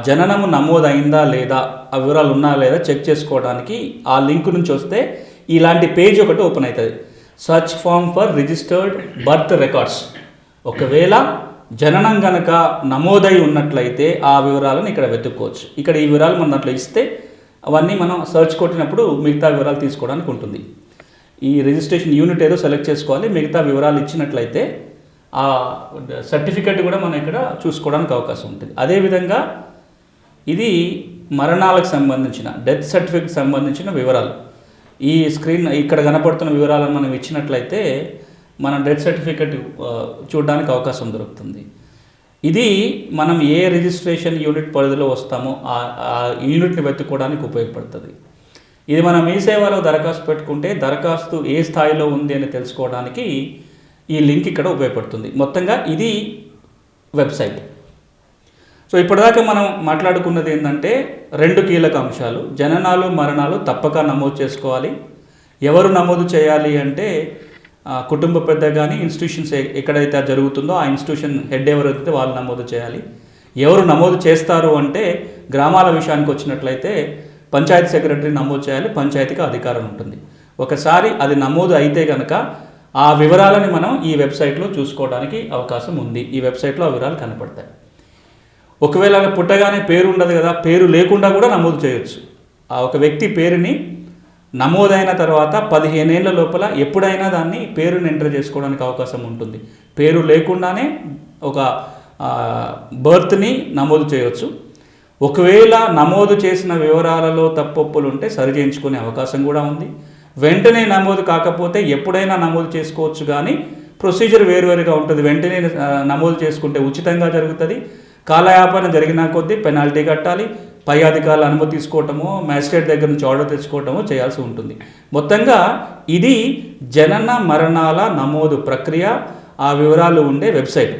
జననము నమోదైందా లేదా, ఆ వివరాలు ఉన్నా లేదా చెక్ చేసుకోవడానికి ఆ లింక్ నుంచి వస్తే ఇలాంటి పేజ్ ఒకటి ఓపెన్ అవుతుంది. Search form for registered birth records. ఒకవేళ జననం గనక నమోదై ఉన్నట్లయితే ఆ వివరాలను ఇక్కడ వెతుక్కోవచ్చు. ఇక్కడ ఈ వివరాలు మన దాంట్లో ఇస్తే అవన్నీ మనం సర్చ్ కొట్టినప్పుడు మిగతా వివరాలు తీసుకోవడానికి ఉంటుంది. ఈ రిజిస్ట్రేషన్ యూనిట్ ఏదో సెలెక్ట్ చేసుకోవాలి. మిగతా వివరాలు ఇచ్చినట్లయితే ఆ సర్టిఫికెట్ కూడా మనం ఇక్కడ చూసుకోవడానికి అవకాశం ఉంటుంది. అదేవిధంగా ఇది మరణాలకు సంబంధించిన డెత్ సర్టిఫికెట్ సంబంధించిన వివరాలు. ఈ స్క్రీన్ ఇక్కడ కనపడుతున్న వివరాలను మనం ఇచ్చినట్లయితే మనం డెత్ సర్టిఫికెట్ చూడడానికి అవకాశం దొరుకుతుంది. ఇది మనం ఏ రిజిస్ట్రేషన్ యూనిట్ పరిధిలో వస్తామో ఆ యూనిట్ని వెతుక్కోవడానికి ఉపయోగపడుతుంది. ఇది మనం మీ సేవలో దరఖాస్తు పెట్టుకుంటే దరఖాస్తు ఏ స్థాయిలో ఉంది అని తెలుసుకోవడానికి ఈ లింక్ ఇక్కడ ఉపయోగపడుతుంది. మొత్తంగా ఇది వెబ్సైట్. సో ఇప్పటిదాకా మనం మాట్లాడుకున్నది ఏంటంటే 2 కీలక అంశాలు. జననాలు మరణాలు తప్పక నమోదు చేసుకోవాలి. ఎవరు నమోదు చేయాలి అంటే కుటుంబ పెద్ద కానీ ఇన్స్టిట్యూషన్స్ ఎక్కడైతే జరుగుతుందో ఆ ఇన్స్టిట్యూషన్ హెడ్ ఎవరైతే వాళ్ళు నమోదు చేయాలి. ఎవరు నమోదు చేస్తారు అంటే గ్రామాల విషయానికి వచ్చినట్లయితే పంచాయతీ సెక్రటరీ నమోదు చేయాలి. పంచాయతీకి అధికారం ఉంటుంది. ఒకసారి అది నమోదు అయితే కనుక ఆ వివరాలని మనం ఈ వెబ్సైట్లో చూసుకోవడానికి అవకాశం ఉంది. ఈ వెబ్సైట్లో ఆ వివరాలు కనపడతాయి. ఒకవేళ పుట్టగానే పేరు ఉండదు కదా, పేరు లేకుండా కూడా నమోదు చేయొచ్చు. ఆ ఒక వ్యక్తి పేరుని నమోదైన తర్వాత 15 ఏళ్ల లోపల ఎప్పుడైనా దాన్ని పేరుని ఎంటర్ చేసుకోవడానికి అవకాశం ఉంటుంది. పేరు లేకుండానే ఒక బర్త్ని నమోదు చేయవచ్చు. ఒకవేళ నమోదు చేసిన వివరాలలో తప్పొప్పులు ఉంటే సరిచేయించుకునే అవకాశం కూడా ఉంది. వెంటనే నమోదు కాకపోతే ఎప్పుడైనా నమోదు చేసుకోవచ్చు, కానీ ప్రొసీజర్ వేరువేరుగా ఉంటుంది. వెంటనే నమోదు చేసుకుంటే ఉచితంగా జరుగుతుంది. కాలయాపన జరిగిన కొద్దీ పెనాల్టీ కట్టాలి. పై అధికారుల అనుమతి తీసుకోవటమో మ్యాజిస్ట్రేట్ దగ్గర నుంచి ఆర్డర్ తెచ్చుకోవటమో చేయాల్సి ఉంటుంది. మొత్తంగా ఇది జనన మరణాల నమోదు ప్రక్రియ, ఆ వివరాలు ఉండే వెబ్సైట్.